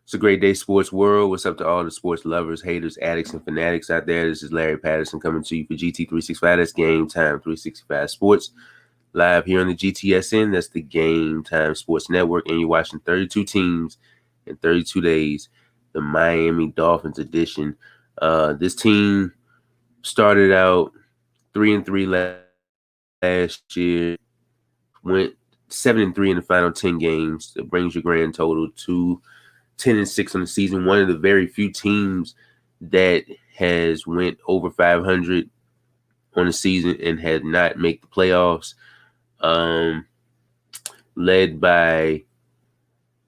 It's a great day, sports world. What's up to all the sports lovers, haters, addicts, and fanatics out there? This is Larry Patterson coming to you for GT365. That's Game Time 365 Sports. Live here on the GTSN. That's the Game Time Sports Network. And you're watching 32 teams in 32 days, the Miami Dolphins edition. This team started out 3-3 last year, went 7-3 in the final 10 games. That brings your grand total to 10-6 on the season. One of the very few teams that has went over 500 on the season and had not made the playoffs. Led by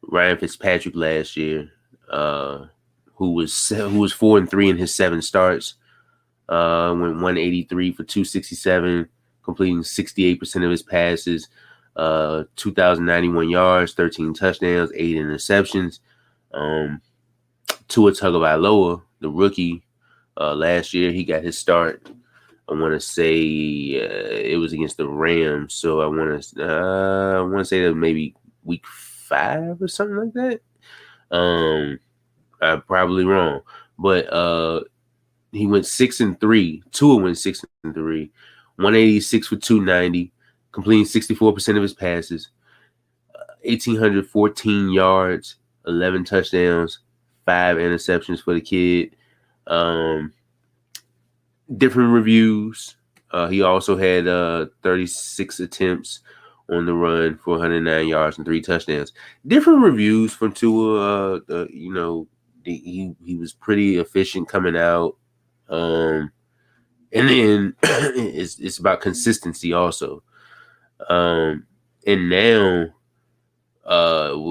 Ryan Fitzpatrick last year, who was 4-3 in his 7 starts. Went 183 for 267, completing 68% of his passes. 2,091 yards, 13 touchdowns, 8 interceptions. Tua Tagovailoa, the rookie, last year he got his start. I want to say it was against the Rams, so I want to say that maybe week 5 or something like that. I'm probably wrong, but he went 6-3. Tua went 6-3, 186 for 290, completing 64% of his passes, 1,814 yards. 11 touchdowns, 5 interceptions for the kid. Different reviews. He also had 36 attempts on the run for 109 yards and 3 touchdowns. Different reviews from Tua. He was pretty efficient coming out. And then it's about consistency also. And now,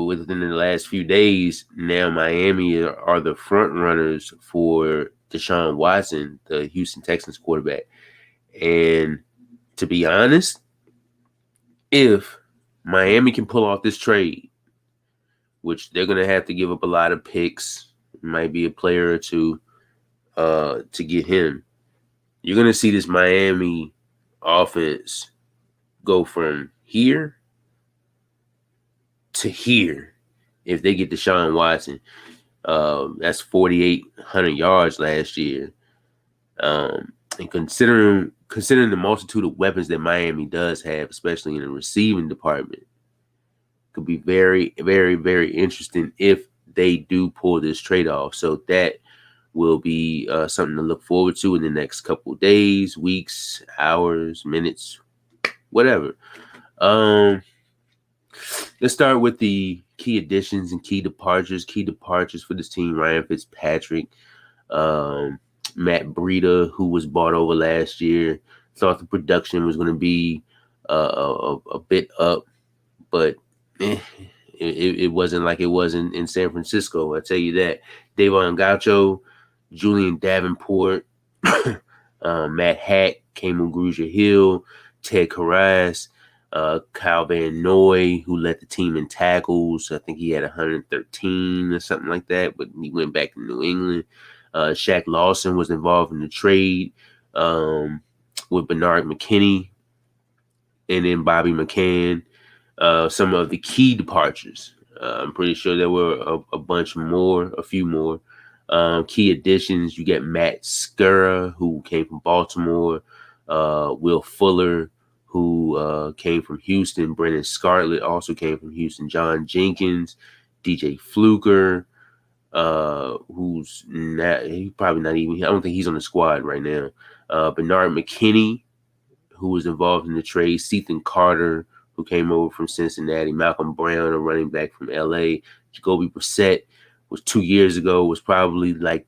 within the last few days, now Miami are the front runners for Deshaun Watson, the Houston Texans quarterback. And to be honest, if Miami can pull off this trade, which they're going to have to give up a lot of picks, might be a player or two to get him, you're going to see this Miami offense go from here to here if they get Deshaun Watson. That's 4,800 yards last year. And considering the multitude of weapons that Miami does have, especially in the receiving department, could be very, very, very interesting if they do pull this trade off. So that will be something to look forward to in the next couple of days, weeks, hours, minutes, whatever. Let's start with the key additions and key departures. Key departures for this team: Ryan Fitzpatrick, Matt Breida, who was bought over last year. Thought the production was going to be a bit up, but it wasn't like it was in San Francisco. I tell you that. Davon Gaucho, Julian Davenport, Matt Hack, Kamu Grugier-Hill, Ted Karras, Kyle Van Noy, who led the team in tackles. I think he had 113 or something like that, but he went back to New England. Shaq Lawson was involved in the trade with Bernard McKinney, and then Bobby McCann. Some of the key departures. I'm pretty sure there were a few more. Key additions, you get Matt Skura, who came from Baltimore, Will Fuller, who came from Houston. Brennan Scarlett also came from Houston. John Jenkins, DJ Fluker, who's probably not even, I don't think he's on the squad right now. Bernard McKinney, who was involved in the trade. Sethan Carter, who came over from Cincinnati. Malcolm Brown, a running back from LA. Jacoby Brissett was 2 years ago, was probably like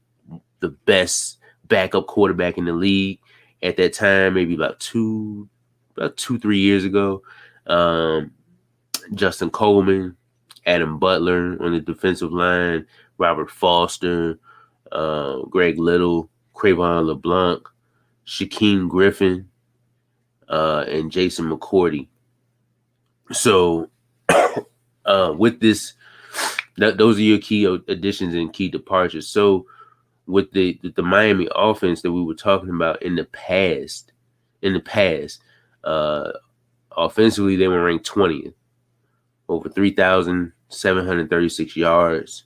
the best backup quarterback in the league at that time, maybe about 3 years ago. Justin Coleman, Adam Butler on the defensive line, Robert Foster, Greg Little, Cravon LeBlanc, Shaquem Griffin, and Jason McCourty. So with this, those are your key additions and key departures. So with the Miami offense that we were talking about in the past, offensively they were ranked 20th, over 3,736 yards,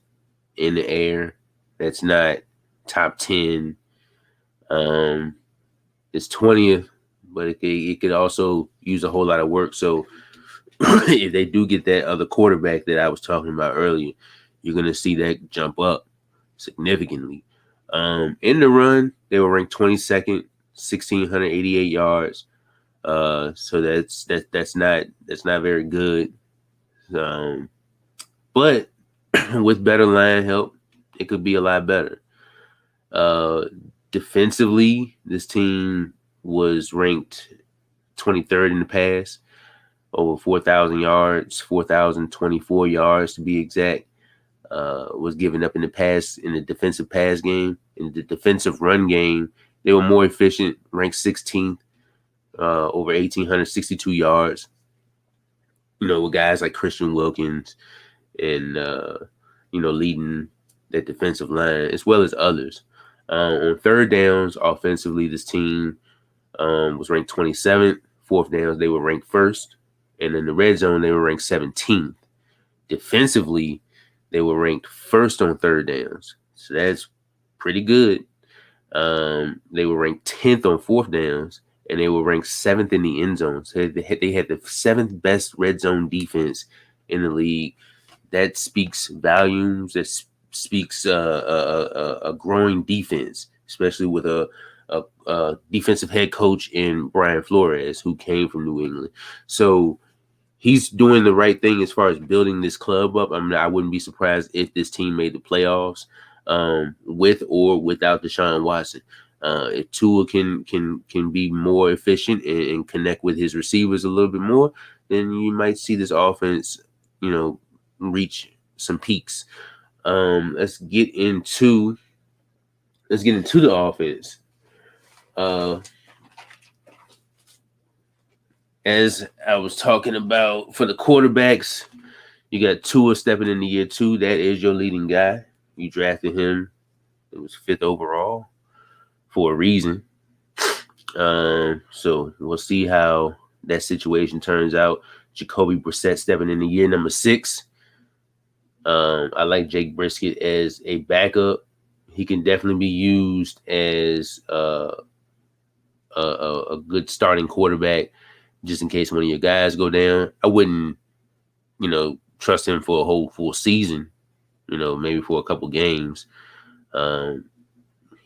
in the air. That's not top 10. It's 20th, but it could also use a whole lot of work. So if they do get that other quarterback that I was talking about earlier, you're going to see that jump up significantly. In the run, they were ranked 22nd, 1,688 yards. So that's not very good. But with better line help, it could be a lot better. Defensively, this team was ranked 23rd in the pass, over 4,000 yards, 4,024 yards to be exact. Was given up in the defensive pass game. In the defensive run game, they were more efficient, ranked 16th, over 1,862 yards. With guys like Christian Wilkins and, leading that defensive line, as well as others. On third downs, offensively, this team was ranked 27th. Fourth downs, they were ranked first. And in the red zone, they were ranked 17th. Defensively, they were ranked first on third downs. So that's pretty good. They were ranked 10th on fourth downs, and they were ranked 7th in the end zone. So they had the 7th best red zone defense in the league. That speaks volumes. That speaks a growing defense, especially with a defensive head coach in Brian Flores, who came from New England. So he's doing the right thing as far as building this club up. I wouldn't be surprised if this team made the playoffs with or without Deshaun Watson. If Tua can be more efficient and connect with his receivers a little bit more, then you might see this offense, reach some peaks. Let's get into the offense. As I was talking about for the quarterbacks, you got Tua stepping into year 2. That is your leading guy. You drafted him. It was 5th overall for a reason. So we'll see how that situation turns out. Jacoby Brissett stepping into year number 6. I like Jake Brisket as a backup. He can definitely be used as a good starting quarterback, just in case one of your guys go down. I wouldn't, trust him for a whole full season. Maybe for a couple games.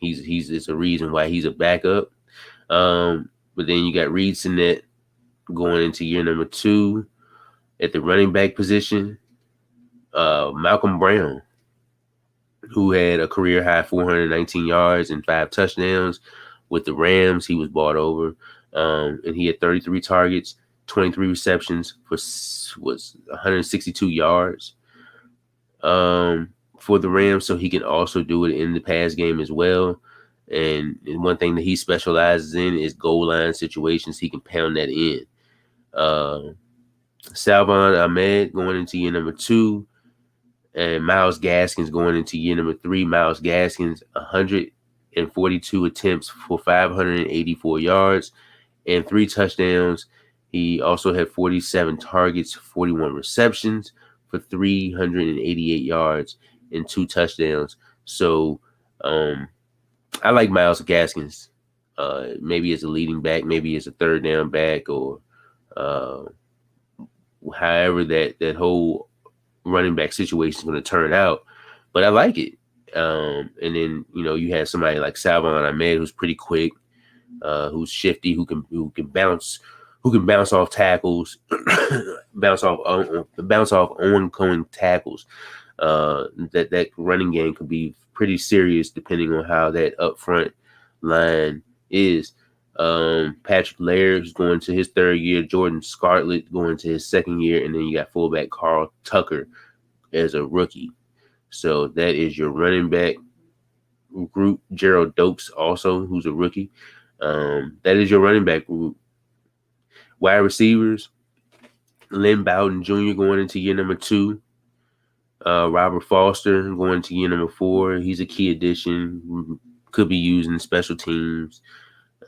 It's a reason why he's a backup. But then you got Reed Sinnett going into year number 2 at the running back position. Malcolm Brown, who had a career high 419 yards and 5 touchdowns with the Rams. He was bought over, and he had 33 targets, 23 receptions was 162 yards for the Rams. So he can also do it in the pass game as well. And one thing that he specializes in is goal line situations. He can pound that in. Salvon Ahmed going into year number 2. And Myles Gaskins going into year number 3. Myles Gaskins, 142 attempts for 584 yards and 3 touchdowns. He also had 47 targets, 41 receptions for 388 yards and 2 touchdowns. So I like Myles Gaskins, maybe as a leading back, maybe as a third down back, or however that whole running back situation is going to turn out. But I like it. And then you have somebody like Salvon Ahmed, who's pretty quick, who's shifty, who can bounce off tackles, bounce off ongoing tackles. That running game could be pretty serious depending on how that up front line is. Patrick Laird is going to his 3rd year, Jordan Scarlett going to his 2nd year, and then you got fullback Carl Tucker as a rookie. So that is your running back group. Gerald Dokes also, who's a rookie. That is your running back group. Wide receivers, Lynn Bowden Jr. going into year number 2. Robert Foster going to year number 4. He's a key addition. Could be used in special teams.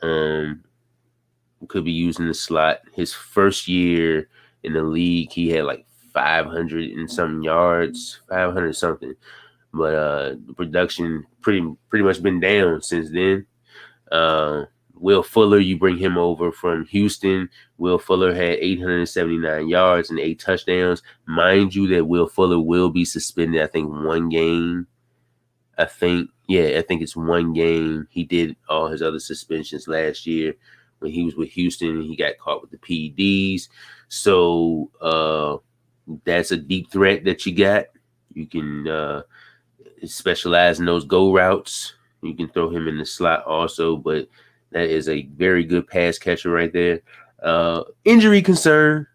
Could be used in the slot. His first year in the league, he had like 500 and something yards, 500 something. but the production pretty much been down since then. Uh, Will Fuller, you bring him over from Houston. Will Fuller had 879 yards and 8 touchdowns. Mind you, that Will Fuller will be suspended. I think one game. I think it's one game. He did all his other suspensions last year when he was with Houston. He got caught with the PEDs. So that's a deep threat that you got. You can specialize in those go routes. You can throw him in the slot also, but that is a very good pass catcher right there. Injury concern,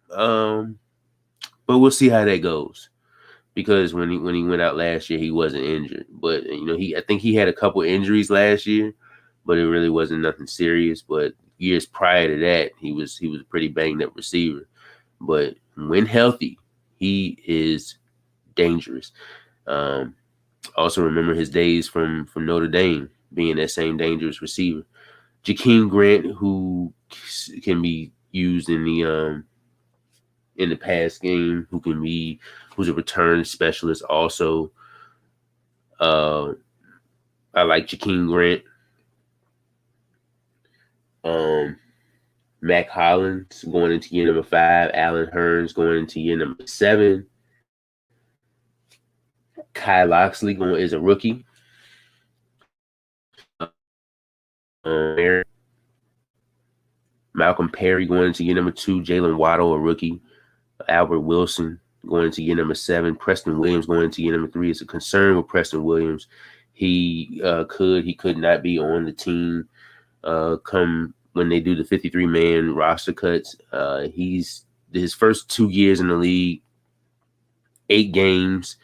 but we'll see how that goes. Because when he went out last year, he wasn't injured. But I think he had a couple injuries last year, but it really wasn't nothing serious. But years prior to that, he was a pretty banged up receiver. But when healthy, he is dangerous. Also remember his days from Notre Dame being that same dangerous receiver. Jakeem Grant, who can be used in the pass game, who's a return specialist also. I like Jakeem Grant. Mac Hollins going into year number 5. Allen Hurns going into year number 7. Kai Loxley is a rookie. Malcolm Perry going into year number 2. Jalen Waddle, a rookie. Albert Wilson going into year number 7. Preston Williams going into year number 3. It's a concern with Preston Williams. He could not be on the team come when they do the 53-man roster cuts. His first 2 years in the league, 8 games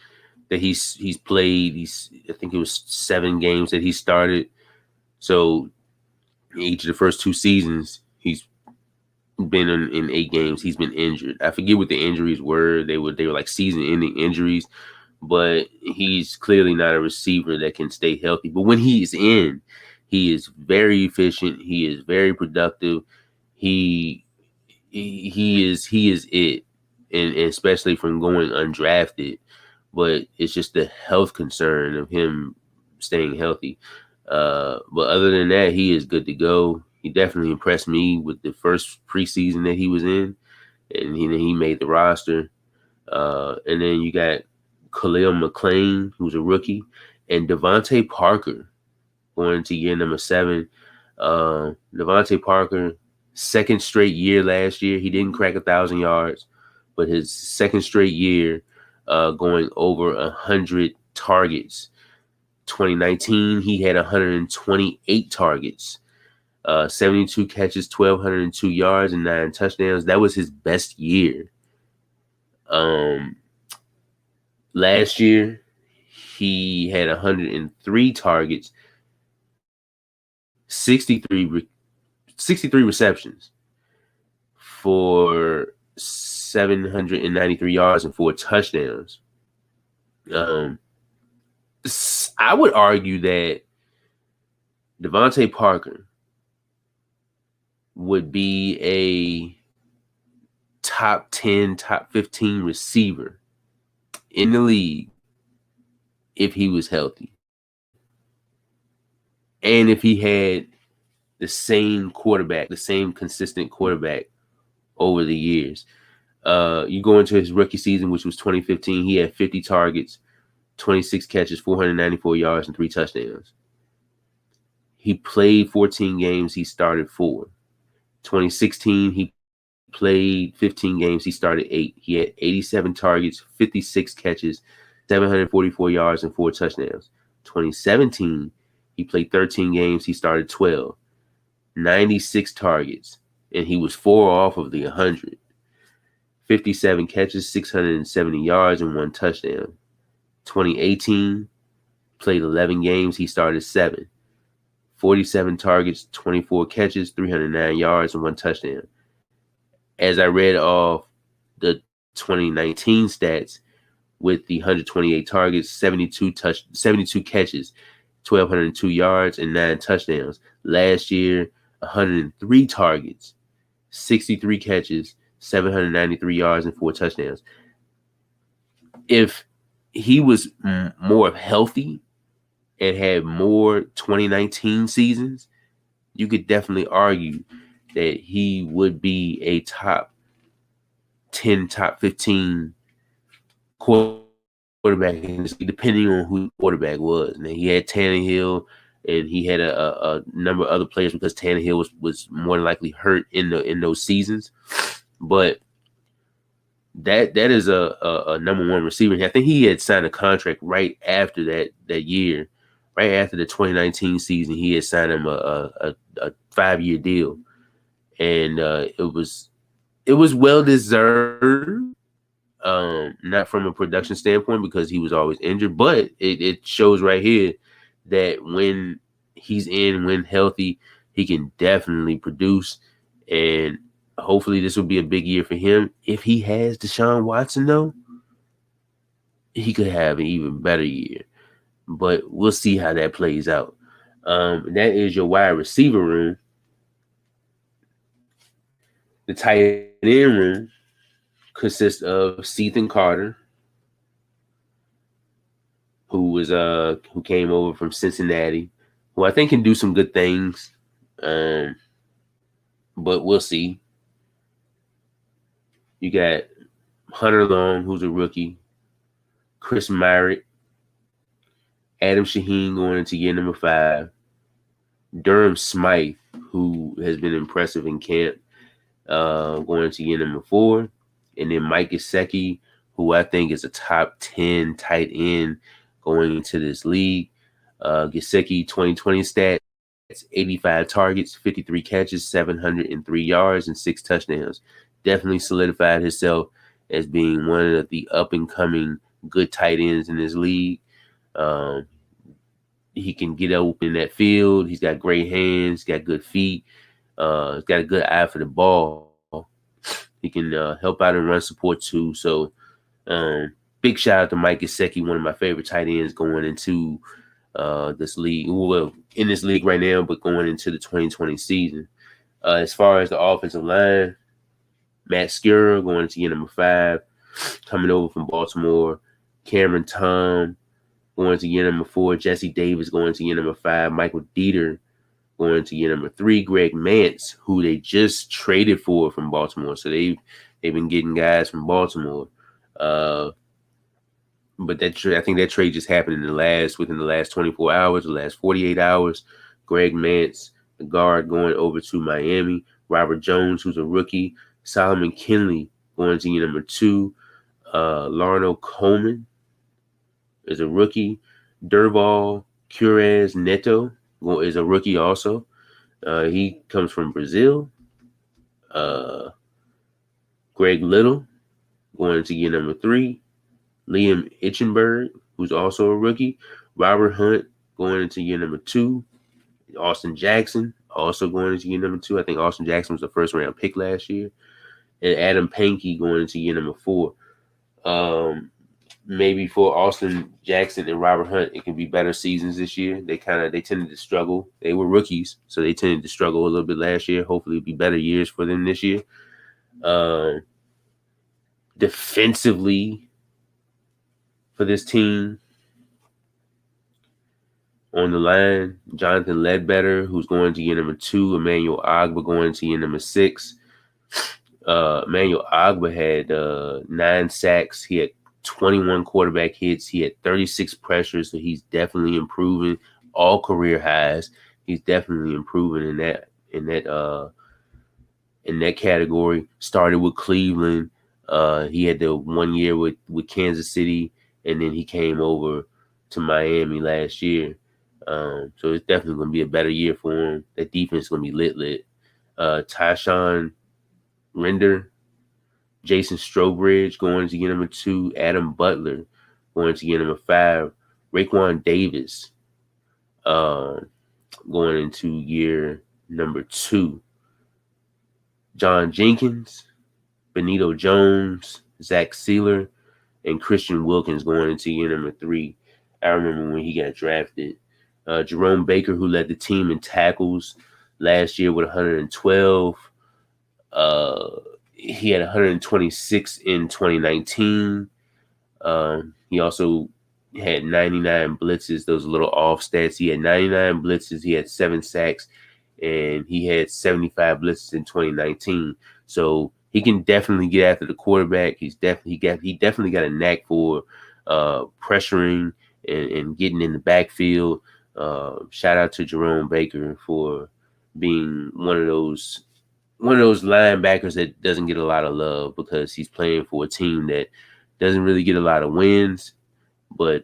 that he's played. I think it was 7 games that he started. So each of the first 2 seasons, he's been in 8 games. He's been injured. I forget what the injuries were. They were like season-ending injuries, but he's clearly not a receiver that can stay healthy. But when he's in, he is very efficient. He is very productive. He is it, and especially from going undrafted. But it's just the health concern of him staying healthy. But other than that, he is good to go. He definitely impressed me with the first preseason that he was in, and he made the roster. And then you got Khalil McLean, who's a rookie, and Devontae Parker going into year number 7. Devontae Parker, second straight year last year. He didn't crack 1,000 yards, but his second straight year going over 100 targets. 2019, he had 128 targets, 72 catches, 1,202 yards, and 9 touchdowns. That was his best year. Last year, he had 103 targets, 63 receptions for 793 yards and 4 touchdowns. I would argue that Devontae Parker would be a top 10, top 15 receiver in the league if he was healthy. And if he had the same quarterback, the same consistent quarterback over the years. You go into his rookie season, which was 2015, he had 50 targets, 26 catches, 494 yards, and 3 touchdowns. He played 14 games. He started 4. 2016, he played 15 games. He started 8. He had 87 targets, 56 catches, 744 yards, and 4 touchdowns. 2017, he played 13 games. He started 12. 96 targets, and he was 4 off of the 100. 57 catches, 670 yards, and 1 touchdown. 2018, played 11 games. He started 7. 47 targets, 24 catches, 309 yards, and 1 touchdown. As I read off the 2019 stats, with the 128 targets, 72 catches, 1,202 yards, and 9 touchdowns. Last year, 103 targets, 63 catches, 793 yards, and 4 touchdowns. If he was more healthy and had more 2019 seasons, you could definitely argue that he would be a top 10, top 15 quarterback in this league, depending on who the quarterback was. And he had Tannehill, and he had a number of other players because Tannehill was more than likely hurt in those seasons. But that is a number one receiver. I think he had signed a contract right after that year, right after the 2019 season. He had signed him a 5-year deal, and it was well deserved. Not from a production standpoint because he was always injured, but it shows right here that when when healthy, he can definitely produce, and hopefully this will be a big year for him. If he has Deshaun Watson, though, he could have an even better year, but we'll see how that plays out. That is your wide receiver room. The tight end room consists of Ethan Carter, who came over from Cincinnati, who I think can do some good things, but we'll see. You got Hunter Long, who's a rookie, Chris Myrick, Adam Shaheen going into year number 5, Durham Smythe, who has been impressive in camp, going into year number 4, and then Mike Gesicki, who I think is a top 10 tight end going into this league. Gesicki 2020 stats: 85 targets, 53 catches, 703 yards, and 6 touchdowns. Definitely solidified himself as being one of the up-and-coming good tight ends in this league. He can get open in that field. He's got great hands, got good feet. He's got a good eye for the ball. He can help out and run support too. So big shout out to Mike Gesicki, one of my favorite tight ends going into this league. Well, in this league right now, but going into the 2020 season. As far as the offensive line, Matt Skura going into year number 5, coming over from Baltimore. Cameron Tom going to year number 4. Jesse Davis going to year number 5. Michael Dieter going to year number 3. Greg Mance, who they just traded for from Baltimore. So they've been getting guys from Baltimore. But I think that trade just happened within the last 24 hours, the last 48 hours. Greg Mance, the guard, going over to Miami. Robert Jones, who's a rookie. Solomon Kinley going to year number 2. Larno Coleman is a rookie. Durval Curez Neto is a rookie also. He comes from Brazil. Greg Little going to year number 3. Liam Itchenberg, who's also a rookie. Robert Hunt going into year number 2. Austin Jackson also going into year number 2. I think Austin Jackson was the first round pick last year. And Adam Pankey going into year number 4. Maybe for Austin Jackson and Robert Hunt, it can be better seasons this year. They tended to struggle. They were rookies, so they tended to struggle a little bit last year. Hopefully it'll be better years for them this year. Defensively for this team, on the line, Jonathan Ledbetter, who's going to year number 2. Emmanuel Ogbah going to year number 6. Emmanuel Ogbah had 9 sacks. He had 21 quarterback hits. He had 36 pressures, so he's definitely improving. All career highs. He's definitely improving in that category. Started with Cleveland. He had the 1 year with Kansas City, and then he came over to Miami last year. So it's definitely going to be a better year for him. That defense is going to be lit. Tyshawn Render, Jason Strobridge going to year number 2. Adam Butler going to year number 5. Raekwon Davis going into year number 2. John Jenkins, Benito Jones, Zach Sealer, and Christian Wilkins going into year number 3. I remember when he got drafted. Jerome Baker, who led the team in tackles last year with 112. He had 126 in 2019. He also had 99 blitzes. Those little off stats. He had 99 blitzes. He had 7 sacks, and he had 75 blitzes in 2019. So he can definitely get after the quarterback. He definitely got a knack for pressuring and getting in the backfield. Shout out to Jerome Baker for being one of those linebackers that doesn't get a lot of love because he's playing for a team that doesn't really get a lot of wins, but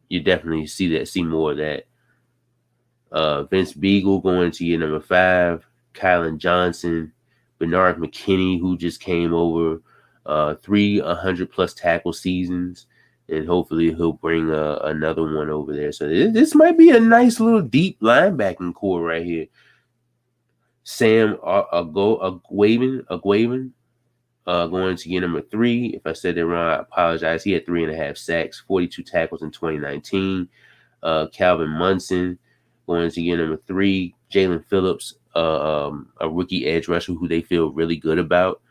you definitely see more of that. Vince Beagle going to year number 5, Kylan Johnson, Bernard McKinney, who just came over, 3 100-plus tackle seasons, and hopefully he'll bring another one over there. So this might be a nice little deep linebacking core right here. Sam Agwavin, going to year number 3. If I said that wrong, I apologize. He had 3.5 sacks, 42 tackles in 2019. Calvin Munson going to year number 3. Jalen Phillips, a rookie edge rusher who they feel really good about.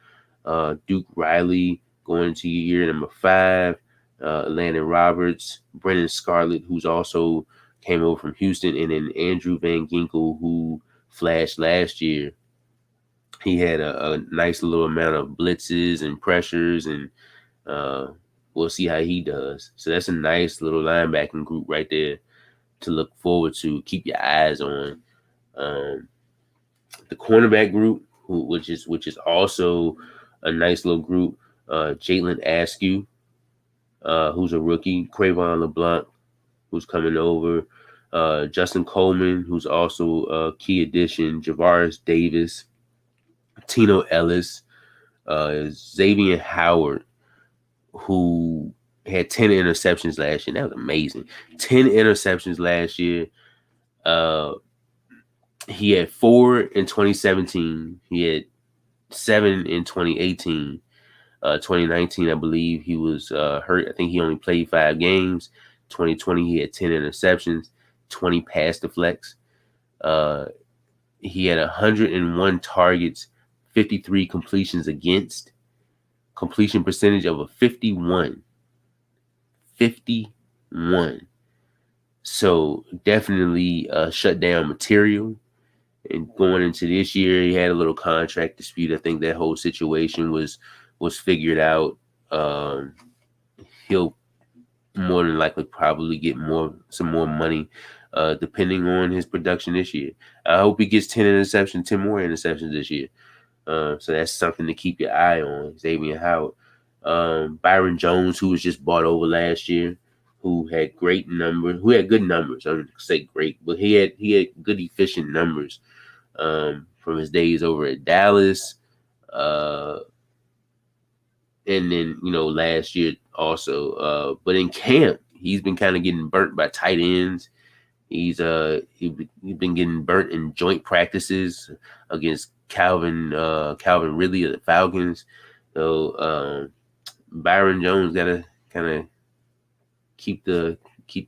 Duke Riley going to year number 5. Landon Roberts, Brennan Scarlett, who's also came over from Houston, and then Andrew Van Ginkel, who flashed last year. He had a nice little amount of blitzes and pressures, and we'll see how he does. So that's a nice little linebacking group right there to look forward to. Keep your eyes on. The cornerback group, which is also a nice little group. Jalen Askew, who's a rookie. Cravon LeBlanc, who's coming over. Justin Coleman, who's also a key addition. Javaris Davis, Tino Ellis, Xavier Howard, who had 10 interceptions last year. That was amazing. 10 interceptions last year. He had 4 in 2017. He had 7 in 2018. 2019, I believe he was hurt. I think he only played 5 games. 2020, he had 10 interceptions, 20 pass deflects. He had 101 targets, 53 completions against, completion percentage of a 51. 51. So definitely shutdown material. And going into this year, he had a little contract dispute. I think that whole situation was figured out. He'll more than likely probably get some more money, depending on his production this year. I hope he gets 10 more interceptions this year. So that's something to keep your eye on. Xavier Howard. Byron Jones, who was just bought over last year, who had good numbers. I don't say great, but he had good efficient numbers from his days over at Dallas. And then, last year also. But in camp, he's been kind of getting burnt by tight ends. He's been getting burnt in joint practices against Calvin Ridley of the Falcons. So Byron Jones gotta kind of keep the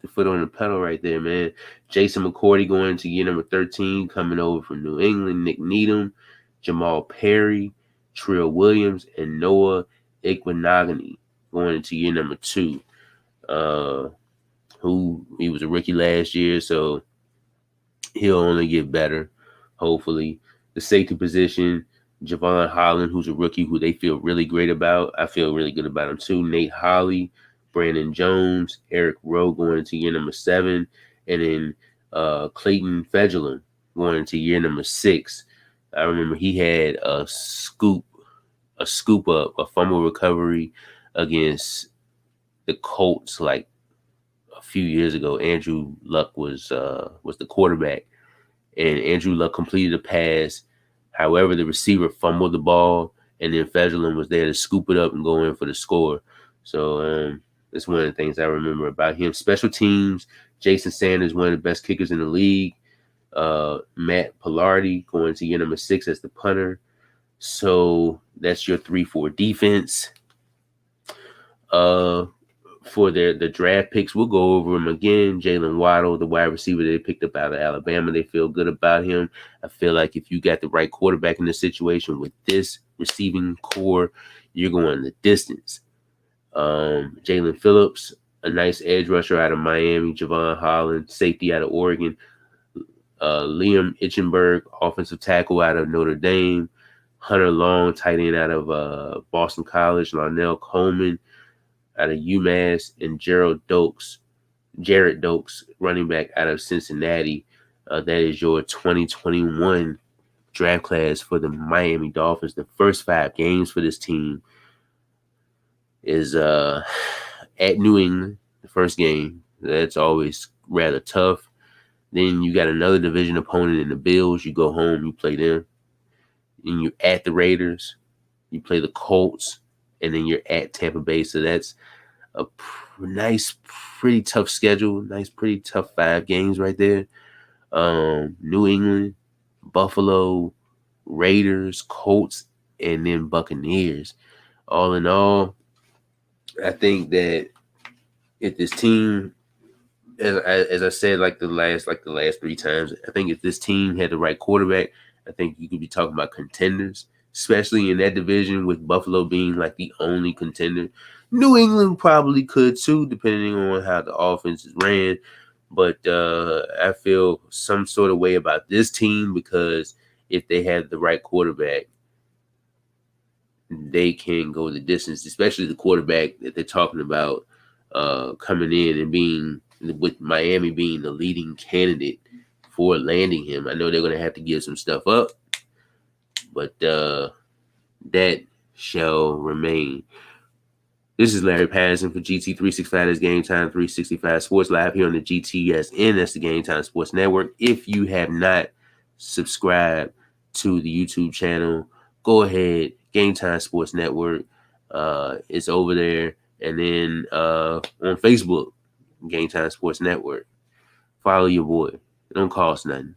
foot on the pedal right there, man. Jason McCourty going to year number 13, coming over from New England. Nick Needham, Jamal Perry, Trill Williams, and Noah Igbinoghene going into year number 2. Who he was a rookie last year, so he'll only get better, hopefully. The safety position, Javon Holland, who's a rookie who they feel really great about. I feel really good about him too. Nate Holley, Brandon Jones, Eric Rowe going into year number 7, and then Clayton Fejedelem going into year number 6. I remember he had a scoop up, a fumble recovery against the Colts like a few years ago. Andrew Luck was the quarterback, and Andrew Luck completed a pass. However, the receiver fumbled the ball, and then Fejedelem was there to scoop it up and go in for the score. So that's one of the things I remember about him. Special teams, Jason Sanders, one of the best kickers in the league. Matt Pilardi going to year number 6 as the punter. So that's your 3-4 defense. For the draft picks, we'll go over them again. Jalen Waddle, the wide receiver they picked up out of Alabama, they feel good about him. I feel like if you got the right quarterback in this situation with this receiving core, you're going the distance. Jalen Phillips, a nice edge rusher out of Miami. Javon Holland, safety out of Oregon. Liam Itchenberg, offensive tackle out of Notre Dame. Hunter Long, tight end out of Boston College. Larnell Coleman out of UMass. And Jared Dokes, running back out of Cincinnati. That is your 2021 draft class for the Miami Dolphins. The first 5 games for this team is at New England, the first game. That's always rather tough. Then you got another division opponent in the Bills. You go home, you play them. And you're at the Raiders. You play the Colts. And then you're at Tampa Bay. So that's a nice, pretty tough schedule. Nice, pretty tough 5 games right there. New England, Buffalo, Raiders, Colts, and then Buccaneers. All in all, I think that if this team, as I said, like the last 3 times, I think if this team had the right quarterback, I think you could be talking about contenders, especially in that division with Buffalo being like the only contender. New England probably could too, depending on how the offense is ran. But I feel some sort of way about this team because if they had the right quarterback, they can go the distance, especially the quarterback that they're talking about coming in and being, with Miami being the leading candidate for landing him. I know they're going to have to give some stuff up, but that shall remain. This is Larry Patterson for GT365. That's Game Time 365 Sports Live here on the GTSN. That's the Game Time Sports Network. If you have not subscribed to the YouTube channel, go ahead. Game Time Sports Network. It's over there. And then on Facebook, Game Time Sports Network. Follow your boy. It don't cost nothing.